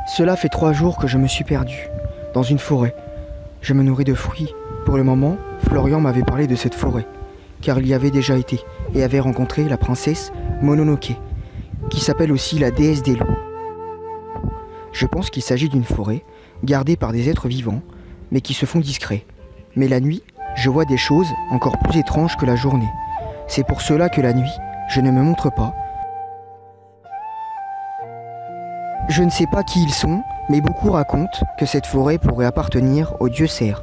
Cela fait 3 jours que je me suis perdu, dans une forêt. Je me nourris de fruits. Pour le moment, Florian m'avait parlé de cette forêt, car il y avait déjà été, et avait rencontré la princesse Mononoke, qui s'appelle aussi la déesse des loups. Je pense qu'il s'agit d'une forêt, gardée par des êtres vivants, mais qui se font discrets. Mais la nuit, je vois des choses encore plus étranges que la journée. C'est pour cela que la nuit, je ne me montre pas. Je ne sais pas qui ils sont, mais beaucoup racontent que cette forêt pourrait appartenir au dieu cerf.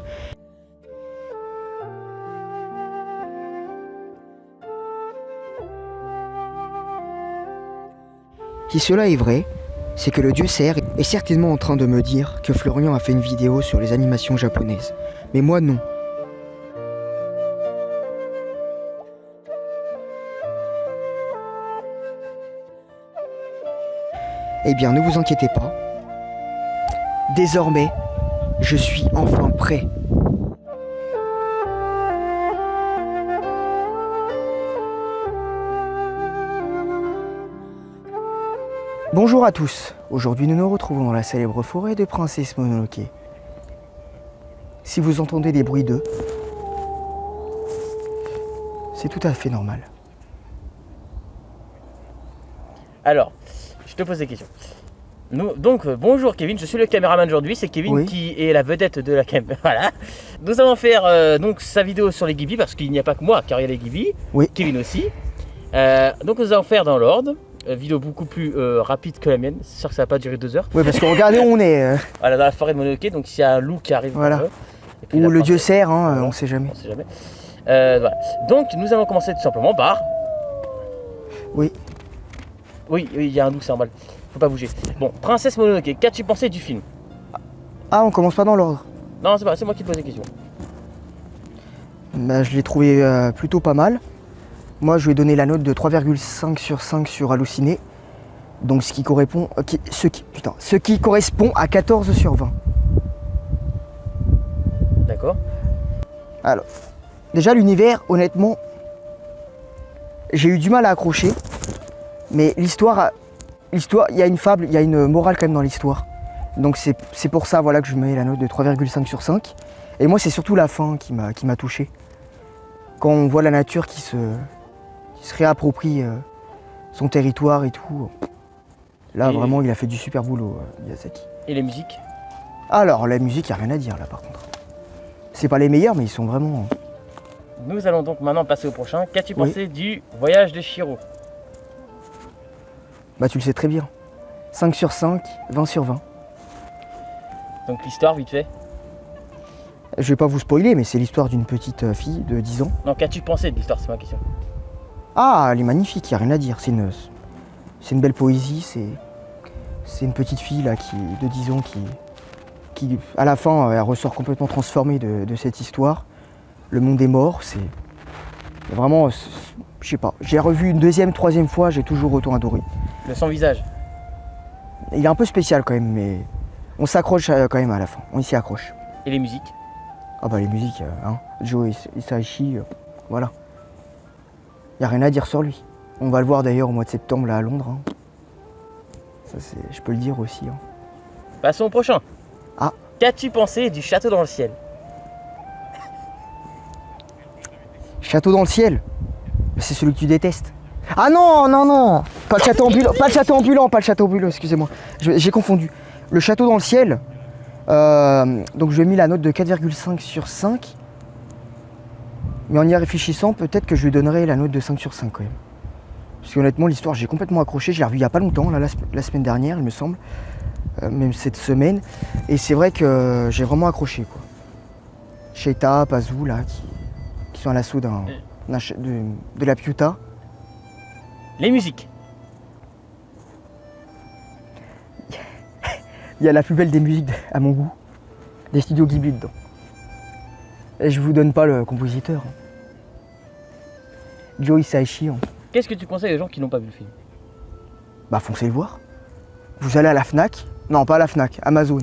Si cela est vrai, c'est que le dieu cerf est certainement en train de me dire que Florian a fait une vidéo sur les animations japonaises. Mais moi non. Eh bien, ne vous inquiétez pas. Désormais, je suis enfin prêt. Bonjour à tous. Aujourd'hui, nous nous retrouvons dans la célèbre forêt de Princesse Mononoke. Si vous entendez des bruits d'œufs, c'est tout à fait normal. Alors, je te pose des questions. Bonjour Kevin, je suis le caméraman aujourd'hui, c'est Kevin Oui. qui est la vedette de la caméra. Voilà. Nous allons faire donc sa vidéo sur les Ghibli parce qu'il n'y a pas que moi car il y a les Ghibli, Oui. Kevin aussi. Donc nous allons faire dans l'ordre, vidéo beaucoup plus rapide que la mienne, c'est sûr que ça va pas durer 2 heures. Oui, parce que regardez où on est. Voilà, dans la forêt de Mononoke, donc il y a un loup qui arrive. Voilà. par eux. Et puis Ou la le dieu princesse. cerf, hein, Voilà. on sait jamais. On sait jamais. Voilà. Donc nous allons commencer tout simplement par... Oui. Oui, il y a un loup, c'est normal. Faut pas bouger. Bon, Princesse Mononoke, qu'as-tu pensé du film? Ah, on commence pas dans l'ordre. Non, c'est moi qui te pose des questions. Bah, je l'ai trouvé plutôt pas mal. Moi, je lui ai donné la note de 3,5 sur 5 sur Halluciné. Donc ce qui correspond, ce qui correspond à 14 sur 20. D'accord. Alors, déjà l'univers, honnêtement, j'ai eu du mal à accrocher. Mais l'histoire, il y a une fable, il y a une morale quand même dans l'histoire. Donc c'est pour ça voilà, que je mets la note de 3,5 sur 5. Et moi, c'est surtout la fin qui m'a touché. Quand on voit la nature qui se réapproprie son territoire et tout. Là, vraiment, il a fait du super boulot, Miyazaki. Et les musiques? Alors, la musique, il n'y a rien à dire là par contre. C'est pas les meilleurs, mais ils sont vraiment... Nous allons donc maintenant passer au prochain. Qu'as-tu Oui. pensé du voyage de Chihiro? Bah, tu le sais très bien. 5 sur 5, 20 sur 20. Donc l'histoire, vite fait. Je vais pas vous spoiler, mais c'est l'histoire d'une petite fille de 10 ans. Non, qu'as-tu pensé de l'histoire, c'est ma question. Ah, elle est magnifique, il n'y a rien à dire. C'est une belle poésie, c'est une petite fille là, de 10 ans qui, à la fin, elle ressort complètement transformée de cette histoire. Le monde est mort, c'est vraiment, je sais pas. J'ai revu une deuxième, troisième fois, j'ai toujours autant adoré. Son visage. Il est un peu spécial quand même, mais on s'accroche quand même à la fin. On s'y accroche. Et les musiques? Ah bah les musiques, hein. Joe Hisaishi, voilà. Il n'y a rien à dire sur lui. On va le voir d'ailleurs au mois de septembre là à Londres. Hein. Ça je peux le dire aussi. Hein. Passons au prochain. Ah. Qu'as-tu pensé du château dans le ciel? Château dans le ciel. C'est celui que tu détestes. Ah non, non, non. Pas le château ambulant, pas le château ambulant, pas le château ambulant, excusez-moi. J'ai confondu. Le château dans le ciel, donc je lui ai mis la note de 4,5 sur 5. Mais en y réfléchissant, peut-être que je lui donnerai la note de 5 sur 5 quand même. Parce qu'honnêtement, l'histoire, j'ai complètement accroché. Je l'ai revu il n'y a pas longtemps, là, la semaine dernière, il me semble. Même cette semaine. Et c'est vrai que j'ai vraiment accroché, quoi. Sheita, Pazu, là, qui sont à l'assaut de la Piuta. Les musiques. Il y a la plus belle des musiques, à mon goût, des studios Ghibli dedans. Et je vous donne pas le compositeur. Hein. Joe Hisaishi. Hein. Qu'est-ce que tu conseilles aux gens qui n'ont pas vu le film? Bah foncez le voir. Vous allez à la Fnac. Non, pas à la Fnac, Amazon.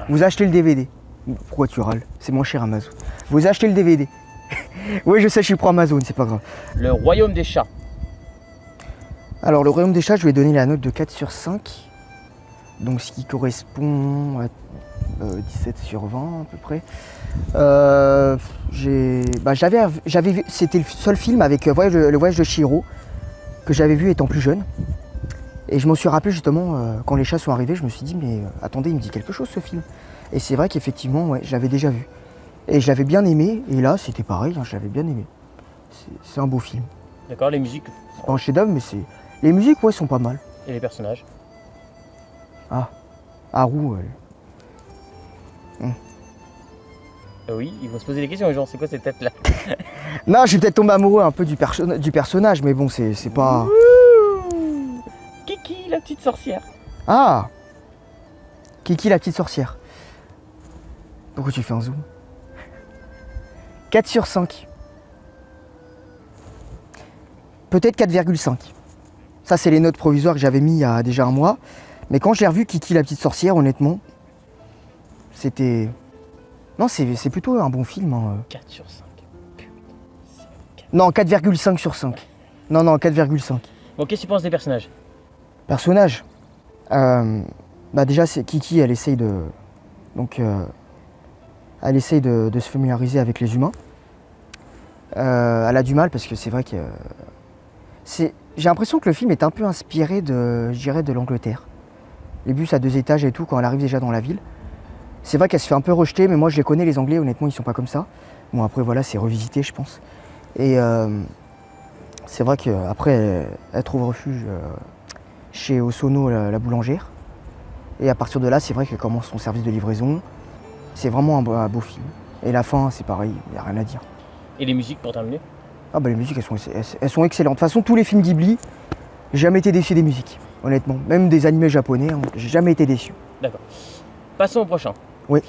Vous achetez le DVD. Pourquoi tu râles? C'est moins cher Amazon. Vous achetez le DVD. Oui, je sais, je suis pro Amazon, c'est pas grave. Le royaume des chats. Alors, le royaume des chats, je lui ai donné la note de 4 sur 5. Donc ce qui correspond à 17 sur 20 à peu près. J'avais vu, c'était le seul film avec le voyage de Chihiro que j'avais vu étant plus jeune. Et je m'en suis rappelé justement quand les chats sont arrivés, je me suis dit mais attendez, il me dit quelque chose ce film. Et c'est vrai qu'effectivement, ouais, je l'avais déjà vu. Et je l'avais bien aimé, et là c'était pareil, hein, je l'avais bien aimé. C'est un beau film. D'accord, les musiques C'est pas un chef-d'œuvre, mais les musiques, ouais, sont pas mal. et les personnages. Haru, Oui, ils vont se poser des questions, les gens, c'est quoi cette tête-là? Non, je vais peut-être tomber amoureux un peu du personnage, mais bon, c'est pas... Kiki, la petite sorcière. Ah Kiki, la petite sorcière. Pourquoi tu fais un zoom? 4 sur 5. Peut-être 4,5. Ça, c'est les notes provisoires que j'avais mis il y a déjà un mois. Mais quand j'ai revu Kiki, la petite sorcière, honnêtement, c'était... Non, c'est plutôt un bon film. Hein. 4 sur 5. Non, 4,5 sur 5. Non, 4,5. Bon, qu'est-ce que tu penses des personnages? Personnage. Déjà, c'est Kiki, elle essaye de... Donc, elle essaye de se familiariser avec les humains. Elle a du mal parce que c'est vrai que... J'ai l'impression que le film est un peu inspiré de, je dirais, de l'Angleterre. Les bus à 2 étages et tout, quand elle arrive déjà dans la ville. C'est vrai qu'elle se fait un peu rejeter, mais moi je les connais, les Anglais, honnêtement, ils sont pas comme ça. Bon, après, voilà, c'est revisité, je pense. Et c'est vrai qu'après, elle trouve refuge chez Osono, la boulangère. Et à partir de là, c'est vrai qu'elle commence son service de livraison. C'est vraiment un beau film. Et la fin, c'est pareil, il n'y a rien à dire. Et les musiques pour terminer? Ah bah les musiques, elles sont excellentes. De toute façon, tous les films Ghibli, j'ai jamais été déçu des musiques, honnêtement. Même des animés japonais, hein, j'ai jamais été déçu. D'accord. Passons au prochain. Oui.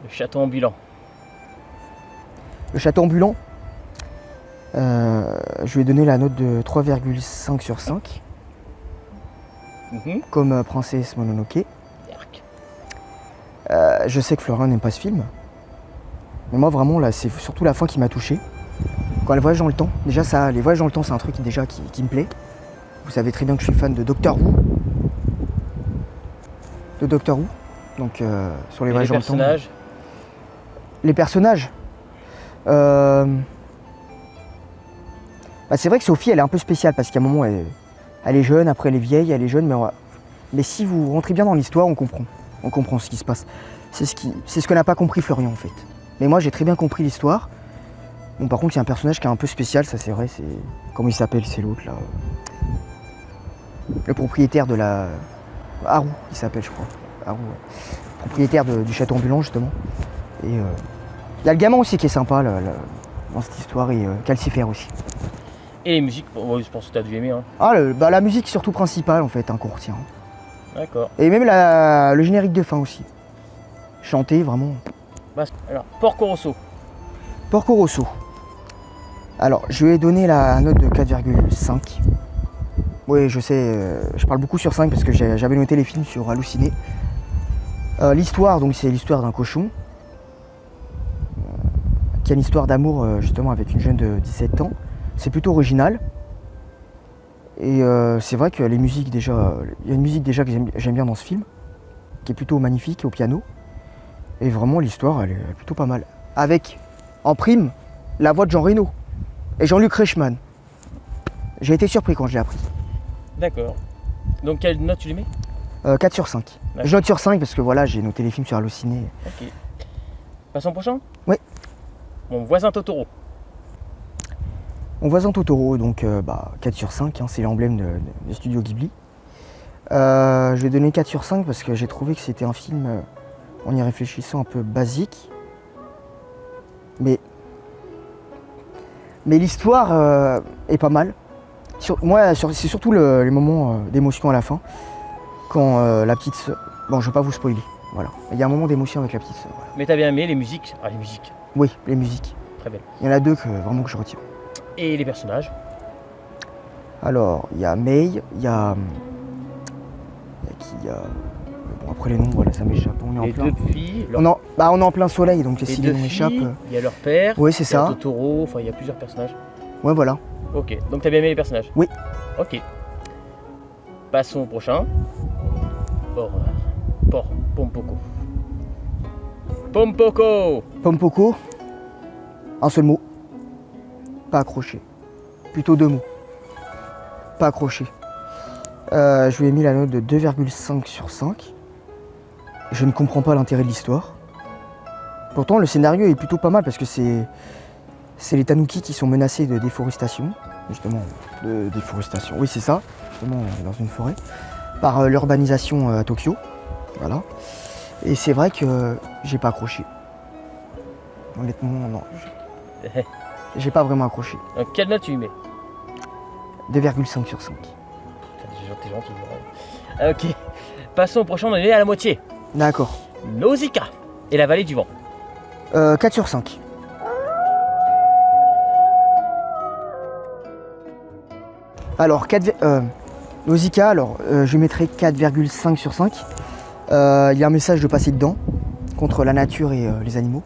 Le château ambulant. Le château ambulant, je lui ai donné la note de 3,5 sur 5, comme Princesse Mononoke. Yark. Je sais que Florian n'aime pas ce film, mais moi vraiment là, c'est surtout la fin qui m'a touché. Quand elle voyage dans le temps, déjà ça, les voyages dans le temps, c'est un truc qui me plaît. Vous savez très bien que je suis fan de Doctor Who. Donc sur les Et voyages les dans le temps. personnages? Les personnages. C'est vrai que Sophie, elle est un peu spéciale parce qu'à un moment, elle est jeune, après elle est vieille, elle est jeune, mais si vous rentrez bien dans l'histoire, on comprend. On comprend ce qui se passe. C'est ce que n'a pas compris Florian en fait. Mais moi, j'ai très bien compris l'histoire. Bon, par contre, il y a un personnage qui est un peu spécial, ça c'est vrai. C'est comment il s'appelle, c'est l'autre là. Le propriétaire de la Haru, il s'appelle, je crois. Haru, ouais. Propriétaire du château ambulant justement. Et il y a le gamin aussi qui est sympa là, dans cette histoire et Calcifère aussi. Et les musiques, je pense que tu as dû aimer. Hein. Ah, la musique surtout principale en fait, hein, qu'on retient. D'accord. Et même le générique de fin aussi. Chanté vraiment. Alors, Porco Rosso. Porco Rosso. Alors, je lui ai donné la note de 4,5. Oui, je sais, je parle beaucoup sur 5 parce que j'avais noté les films sur Halluciné. L'histoire, donc c'est l'histoire d'un cochon qui a une histoire d'amour justement avec une jeune de 17 ans. C'est plutôt original. Et c'est vrai que les musiques déjà, il y a une musique déjà que j'aime bien dans ce film, qui est plutôt magnifique au piano. Et vraiment l'histoire, elle est plutôt pas mal. Avec, en prime, la voix de Jean Reno et Jean-Luc Reichmann. J'ai été surpris quand je l'ai appris. D'accord. Donc quelle note tu lui mets? 4 sur 5. D'accord. Je note sur 5 parce que voilà, j'ai noté les films sur Halluciné. Ok. Passons au prochain? Oui. Mon voisin Totoro. Mon voisin Totoro, donc 4 sur 5, hein, c'est l'emblème des studios Ghibli. Je vais donner 4 sur 5 parce que j'ai trouvé que c'était un film, en y réfléchissant, un peu basique. Mais l'histoire est pas mal. C'est surtout les moments d'émotion à la fin. Quand la petite sœur... Bon, je vais pas vous spoiler. Voilà. Il y a un moment d'émotion avec la petite sœur. Voilà. Mais t'as bien aimé les musiques? Ah, les musiques. Oui, les musiques. Très belle. Il y en a deux vraiment que je retiens. Et les personnages? Alors, il y a Mei, il y a qui bon, après les noms, voilà, ça m'échappe. On est en Les plein. deux filles. On est en plein soleil, donc les si deux les noms m'échappent. filles, il y a leur père. Oui, c'est il y a ça. Totoro, enfin il y a plusieurs personnages. Ouais, voilà. Ok, donc t'as bien aimé les personnages? Oui. Ok. Passons au prochain. Horreur. Pompoko. Pompoko. Pompoko, un seul mot. Pas accroché. Plutôt 2 mots. Pas accroché. Je lui ai mis la note de 2,5 sur 5. Je ne comprends pas l'intérêt de l'histoire. Pourtant, le scénario est plutôt pas mal parce que c'est les Tanuki qui sont menacés de déforestation. Justement, de déforestation. Oui, c'est ça. Justement, dans une forêt. Par l'urbanisation à Tokyo. Voilà. Et c'est vrai que j'ai pas accroché. Honnêtement, non. J'ai pas vraiment accroché. Donc, quelle note tu lui mets? 2,5 sur 5. T'es gentil. Ouais. Ok. Passons au prochain, on est à la moitié. D'accord. Nausicaa et la vallée du vent. 4 sur 5. Alors, Nausicaa, alors, je mettrai 4,5 sur 5. Il y a un message de passer dedans, contre la nature et les animaux.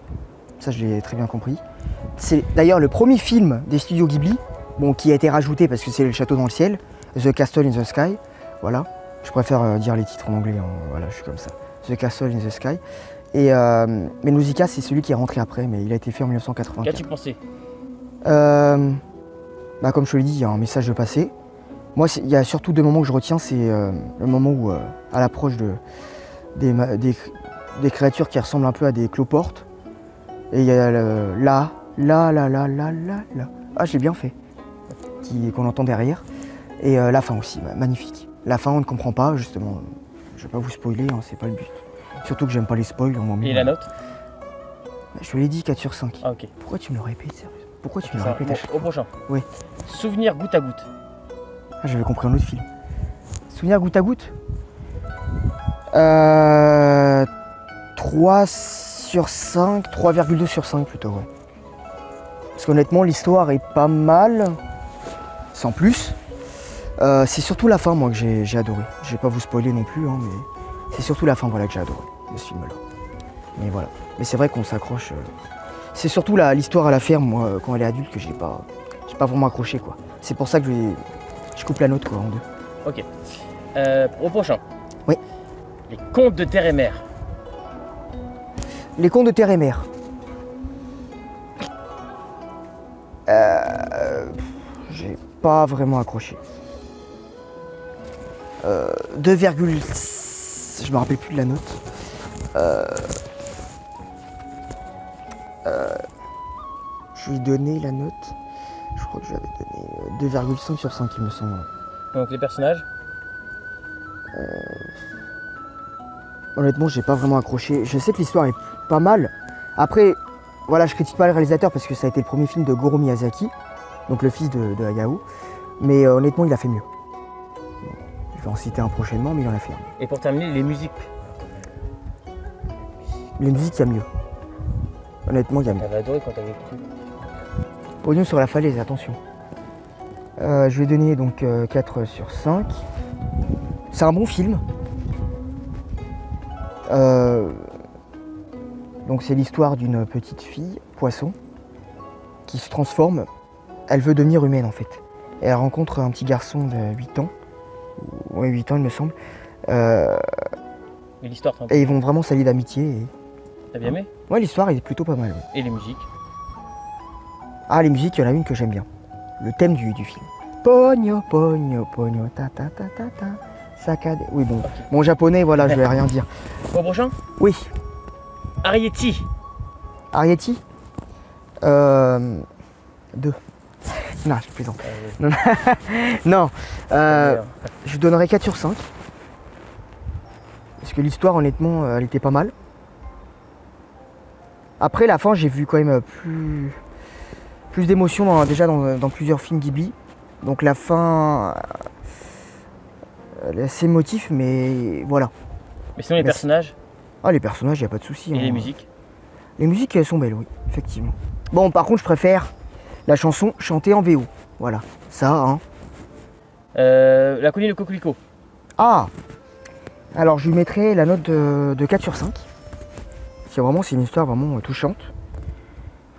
Ça, je l'ai très bien compris. C'est d'ailleurs le premier film des studios Ghibli, bon, qui a été rajouté parce que c'est Le Château dans le ciel, The Castle in the Sky. Voilà. Je préfère dire les titres en anglais, hein. Voilà, je suis comme ça. The Castle in the Sky. Et, mais Nausicaa, c'est celui qui est rentré après, mais il a été fait en 1984. Qu'as-tu pensé? Comme je te l'ai dit, il y a un message de passé. Moi, il y a surtout 2 moments que je retiens. C'est le moment où, à l'approche des créatures qui ressemblent un peu à des cloportes, et il y a là. Ah, j'ai bien fait. Qu'on entend derrière. Et la fin aussi, magnifique. La fin, on ne comprend pas, justement. Je vais pas vous spoiler, hein, c'est pas le but. Surtout que j'aime pas les spoils. Et la note? Je te l'ai dit, 4 sur 5. Ah, ok. Pourquoi tu me le répètes, sérieux? Pourquoi tu me le Ça, répètes à chaque au prochain. Oui. Souvenir goutte à goutte. Ah, j'avais compris un autre film. Souvenir goutte à goutte 3 sur 5, 3,2 sur 5 plutôt, ouais. Parce qu'honnêtement, l'histoire est pas mal, sans plus. C'est surtout la fin, moi, que j'ai adoré. Je vais pas vous spoiler non plus, hein, mais c'est surtout la fin, voilà, que j'ai adoré de ce film-là. Mais voilà. Mais c'est vrai qu'on s'accroche. C'est surtout l'histoire à la ferme, moi, quand elle est adulte, que j'ai pas vraiment accroché, quoi. C'est pour ça que je coupe la note, quoi, en 2. Ok. Au prochain. Oui. Les contes de terre et mer. Les contes de terre et mer. J'ai pas vraiment accroché. 2, je me rappelle plus de la note. Je lui ai donné la note. Je crois que je lui avais donné 2,5 sur 5, il me semble. Donc les personnages. Honnêtement, j'ai pas vraiment accroché. Je sais que l'histoire est pas mal. Après, voilà, je critique pas le réalisateur parce que ça a été le premier film de Goro Miyazaki, donc le fils de Hayao. Mais honnêtement, il a fait mieux. Je vais en citer un prochainement, mais il en a fait un. Et pour terminer, les musiques. Les musiques, il y a mieux. Honnêtement, il y a mieux. T'avais adoré quand t'avais écouté. Oignon sur la falaise, attention. Je vais donner donc 4 sur 5. C'est un bon film. Donc c'est l'histoire d'une petite fille, poisson, qui se transforme. Elle veut devenir humaine en fait. Et elle rencontre un petit garçon de 8 ans. Ouais, 8 ans il me semble. Mais l'histoire, et ils vont vraiment s'allier d'amitié. Et... T'as bien aimé? Ouais, l'histoire est plutôt pas mal. Ouais. Et les musiques? Ah, les musiques, il y en a une que j'aime bien. Le thème du film. Pogno, pogno, pogno, ta ta ta ta ta. Sakade. Oui, bon. Mon japonais, voilà, je vais rien dire. Au prochain? Oui. Arrietty. Arrietty 2. Non, je plaisante. Non. Je donnerais 4 sur 5. Parce que l'histoire, honnêtement, elle était pas mal. Après, la fin, j'ai vu quand même plus d'émotions déjà dans plusieurs films Ghibli. Donc la fin, elle est assez émotive, mais voilà. Mais sinon, les personnages? Ah, les personnages, il n'y a pas de souci. Et les musiques? Les musiques, elles sont belles, oui, effectivement. Bon, par contre, je préfère la chanson chantée en VO. Voilà, ça, hein. La colline de Coquelicot. Ah! Alors, je lui mettrai la note de 4 sur 5. C'est une histoire vraiment touchante.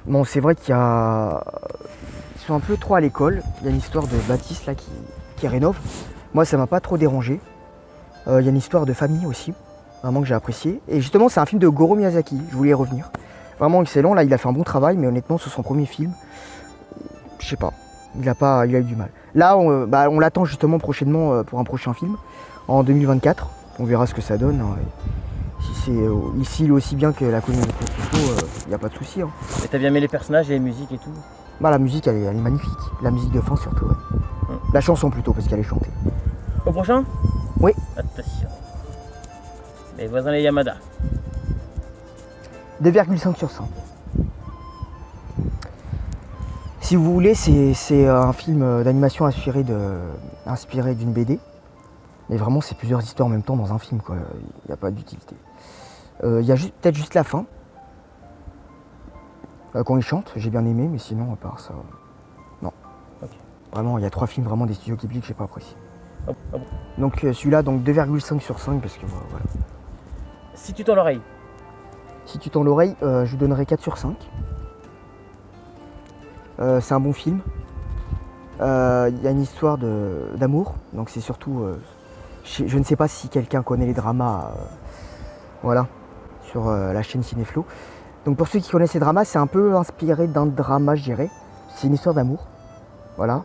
Bon, c'est vrai qu'il y a... Ils sont un peu trop à l'école. Il y a une histoire de Baptiste, là, qui rénove. Moi, ça m'a pas trop dérangé. Il y a une histoire de famille aussi, vraiment que j'ai apprécié. Et justement, c'est un film de Goro Miyazaki, je voulais y revenir. Vraiment excellent, là il a fait un bon travail, mais honnêtement, sur son premier film, je sais pas, il a eu du mal. Là, on l'attend justement prochainement pour un prochain film, en 2024. On verra ce que ça donne. Hein. Si il est aussi bien que la comédie de Kubo, il n'y a pas de souci. Hein. Et t'as bien aimé les personnages et les musiques et tout? Bah, la musique, elle est magnifique. La musique de fin surtout. Ouais. La chanson plutôt, parce qu'elle est chantée. Au prochain? Oui. Attention. Les voisins les Yamada. 2,5 sur 5. Si vous voulez, c'est un film d'animation inspiré d'une BD. Mais vraiment, c'est plusieurs histoires en même temps dans un film, quoi. Il n'y a pas d'utilité. Il y a peut-être juste la fin. Quand il chante, j'ai bien aimé, mais sinon, à part ça, non. Okay. Vraiment, il y a 3 films vraiment des studios Ghibli que j'ai pas apprécié. Ah bon. Donc celui-là, donc 2,5 sur 5 parce que voilà. Si tu tends l'oreille. Si tu tends l'oreille, je lui donnerai 4 sur 5. C'est un bon film. Il y a une histoire d'amour, donc c'est surtout... je ne sais pas si quelqu'un connaît les dramas voilà, sur la chaîne Cinéflo. Donc pour ceux qui connaissent ces dramas, c'est un peu inspiré d'un drama, je dirais. C'est une histoire d'amour. Voilà.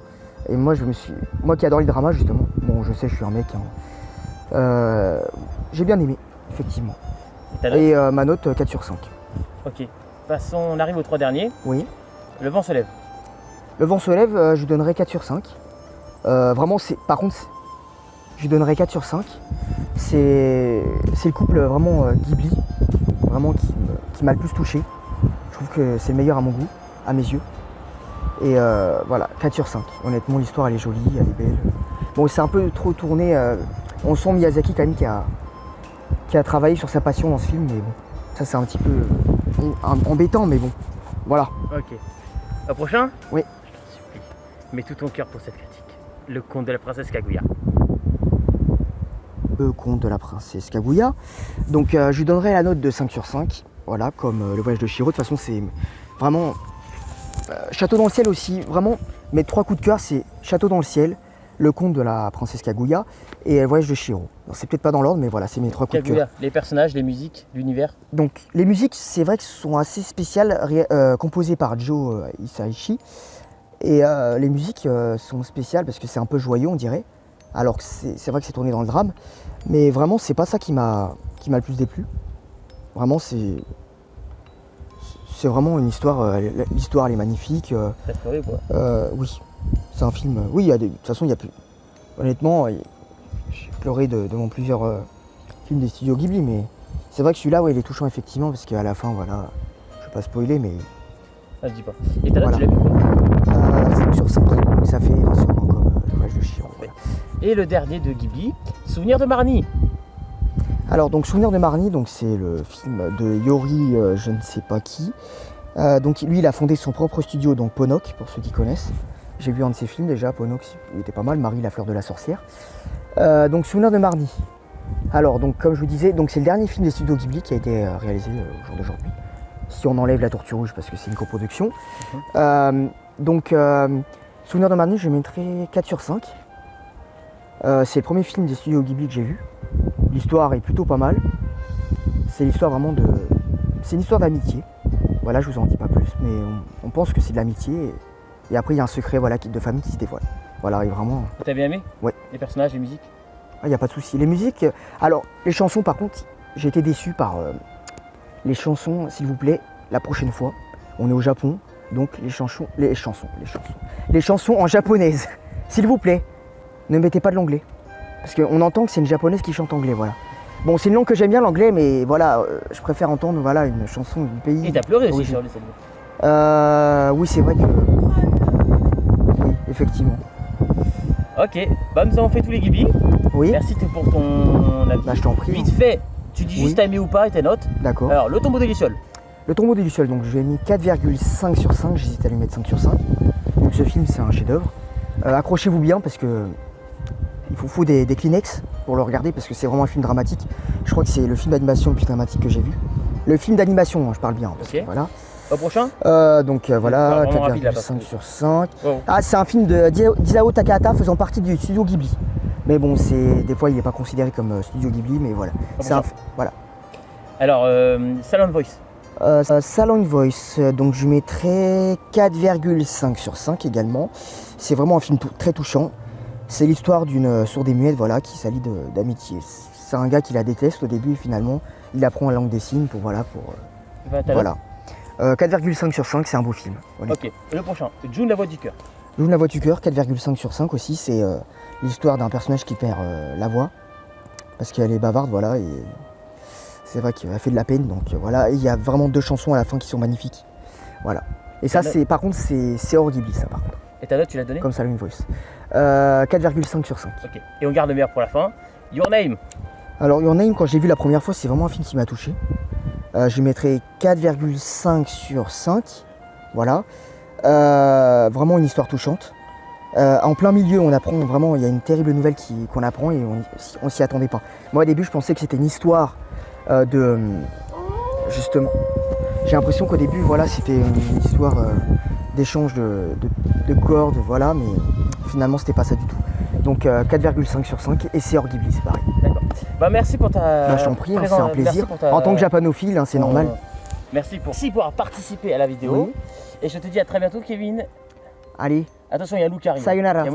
Et moi, moi qui adore les dramas, justement. Bon, je sais, je suis un mec. Hein. J'ai bien aimé, effectivement. Et ma note, 4 sur 5. Ok. Passons, on arrive aux 3 derniers. Oui. Le vent se lève. Le vent se lève, je lui donnerai 4 sur 5. Vraiment, par contre, je lui donnerai 4 sur 5. C'est le couple vraiment Ghibli, vraiment qui m'a le plus touché. Je trouve que c'est le meilleur à mon goût, à mes yeux. Et voilà, 4 sur 5. Honnêtement, l'histoire elle est jolie, elle est belle. Bon, c'est un peu trop tourné. On sent Miyazaki quand même qui a travaillé sur sa passion dans ce film, mais bon, ça c'est un petit peu embêtant, mais bon, voilà. Ok. Au prochain? Oui. Je t'en supplie. Mets tout ton cœur pour cette critique. Le conte de la princesse Kaguya. Le conte de la princesse Kaguya. Donc je lui donnerai la note de 5 sur 5. Voilà, comme le voyage de Chihiro. De toute façon, c'est vraiment... Château dans le ciel aussi, vraiment, mes 3 coups de cœur, c'est Château dans le ciel, le conte de la princesse Kaguya et le voyage de Chihiro. C'est peut-être pas dans l'ordre, mais voilà, c'est mes 3 coups de cœur. Les personnages, les musiques, l'univers. Donc les musiques, c'est vrai que sont assez spéciales, composées par Joe Hisaishi. Et les musiques sont spéciales parce que c'est un peu joyeux, on dirait. Alors que c'est vrai que c'est tourné dans le drame. Mais vraiment, c'est pas ça qui m'a le plus déplu. Vraiment, c'est vraiment une histoire. L'histoire, elle est magnifique. T'as pleuré quoi? Oui, c'est un film. Oui, de toute façon, il y a plus. Honnêtement, j'ai pleuré devant plusieurs films des studios Ghibli, mais c'est vrai que celui-là, ouais, il est touchant effectivement parce qu'à la fin, voilà, je vais pas spoiler, mais. Ah, je dis pas. Et ta note, Voilà. tu l'as vu quoi? 5 sur 5. Ça fait sûrement comme le voyage de Chihiro. Voilà. Et le dernier de Ghibli, Souvenir de Marnie. Alors donc Souvenir de Marnie, donc c'est le film de Yori, je ne sais pas qui. Donc lui, il a fondé son propre studio, donc Ponok, pour ceux qui connaissent. J'ai vu un de ses films déjà, Ponok, il était pas mal, Marie la fleur de la sorcière. Donc Souvenir de Marnie. Alors donc comme je vous disais, donc c'est le dernier film des studios Ghibli qui a été réalisé au jour d'aujourd'hui. Si on enlève La Tortue Rouge parce que c'est une coproduction. Donc Souvenir de Marnie, je mettrai 4 sur 5. C'est le premier film des studios Ghibli que j'ai vu. L'histoire est plutôt pas mal. C'est l'histoire vraiment de... C'est une histoire d'amitié. Voilà, je vous en dis pas plus, mais on pense que c'est de l'amitié. Et après, il y a un secret voilà, de famille qui se dévoile. Voilà, et vraiment... T'as bien aimé? Ouais. Les personnages, les musiques? Ah, il n'y a pas de souci. Les musiques... Alors, les chansons, par contre, j'ai été déçu par... les chansons, s'il vous plaît, la prochaine fois. On est au Japon, donc les chansons en japonaise. S'il vous plaît, ne mettez pas de l'anglais. Parce qu'on entend que c'est une japonaise qui chante anglais, voilà. Bon, c'est une langue que j'aime bien, l'anglais, mais voilà, je préfère entendre voilà, une chanson du pays. Et t'as pleuré aussi origine. sur les scènes. Oui, c'est vrai que... Oui, effectivement. Ok, bah nous avons fait tous les Ghibli. Oui, Merci pour ton avis. bah, je t'en prie. Vite fait, tu dis juste Oui. t'as aimé ou pas et tes notes. D'accord. Alors, le tombeau de Lucioles. Le tombeau des Lucioles, donc je lui ai mis 4,5 sur 5, j'hésite à lui mettre 5 sur 5. Donc ce film, c'est un chef-d'œuvre. Accrochez-vous bien parce que il faut des Kleenex pour le regarder parce que c'est vraiment un film dramatique. Je crois que c'est le film d'animation le plus dramatique que j'ai vu. Le film d'animation, je parle bien. Parce Ok. que, voilà. Au prochain? Voilà, vraiment rapide, là, parce 4,5 que- sur 5. Wow. Ah, c'est un film de Isao Takahata faisant partie du studio Ghibli. Mais bon, des fois il n'est pas considéré comme studio Ghibli, mais voilà. C'est un, voilà. Alors, Silent Voice. Silent Voice, donc je mettrais 4,5 sur 5 également. C'est vraiment un film très touchant. C'est l'histoire d'une sourde et muette, voilà, qui s'allie d'amitié. C'est un gars qui la déteste au début et finalement il apprend la langue des signes pour voilà. 4,5 sur 5, c'est un beau film. Ok, et le prochain, June la voix du cœur. June la voix du cœur, 4,5 sur 5 aussi, c'est l'histoire d'un personnage qui perd la voix parce qu'elle est bavarde, voilà, et c'est vrai qu'elle a fait de la peine, donc voilà, et il y a vraiment 2 chansons à la fin qui sont magnifiques, voilà. Et ça, par contre, c'est hors Ghibli, ça, par contre. Et ta note, tu l'as donnée? Comme Silent Voice. 4,5 sur 5. Ok, et on garde le meilleur pour la fin. Your Name. Alors, Your Name, quand je l'ai vu la première fois, c'est vraiment un film qui m'a touché. Je mettrais 4,5 sur 5, voilà. Vraiment une histoire touchante. En plein milieu, on apprend vraiment, il y a une terrible nouvelle qu'on apprend et on s'y attendait pas. Moi, au début, je pensais que c'était une histoire justement, j'ai l'impression qu'au début, voilà, c'était une histoire d'échange de cordes, voilà, mais finalement, c'était pas ça du tout. Donc 4,5 sur 5 et c'est hors Ghibli, c'est pareil. D'accord. Bah merci pour ta. Je t'en prie, c'est un plaisir. En tant que japanophile, hein, c'est normal. Merci pour avoir participé à la vidéo. Oui. Et je te dis à très bientôt, Kevin. Allez. Attention, il y a Lou qui arrive. Sayonara.